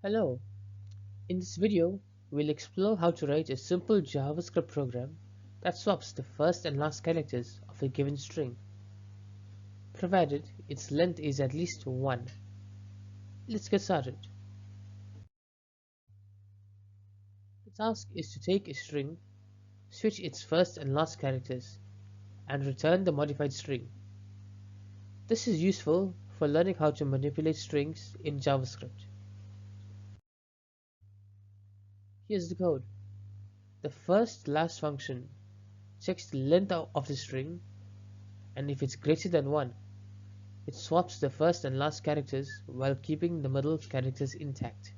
Hello, in this video we'll explore how to write a simple JavaScript program that swaps the first and last characters of a given string, provided its length is at least 1. Let's get started. The task is to take a string, switch its first and last characters, and return the modified string. This is useful for learning how to manipulate strings in JavaScript. Here's the code. The first last function checks the length of the string, and if it's greater than 1, it swaps the first and last characters while keeping the middle characters intact.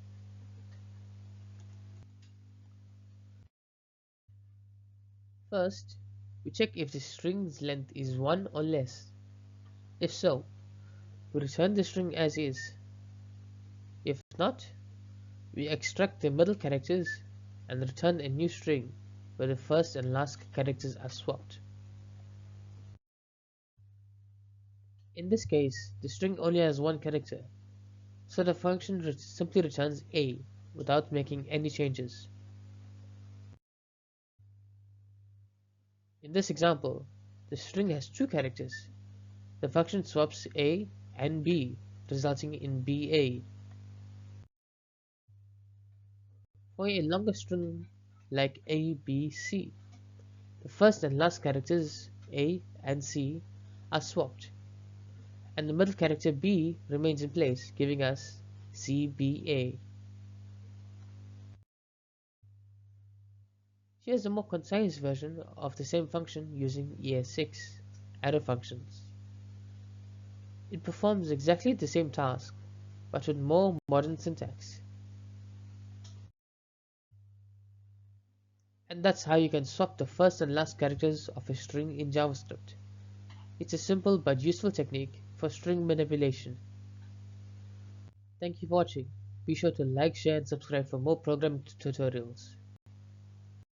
First, we check if the string's length is 1 or less. If so, we return the string as is. If not, we extract the middle characters and return a new string where the first and last characters are swapped. In this case, the string only has 1 character, so the function simply returns A without making any changes. In this example, the string has 2 characters. The function swaps A and B, resulting in BA. For a longer string like A, B, C, the first and last characters A and C are swapped, and the middle character B remains in place, giving us CBA. Here's a more concise version of the same function using ES6 arrow functions. It performs exactly the same task, but with more modern syntax. And that's how you can swap the first and last characters of a string in JavaScript. It's a simple but useful technique for string manipulation. Thank you for watching. Be sure to like, share and subscribe for more programming tutorials.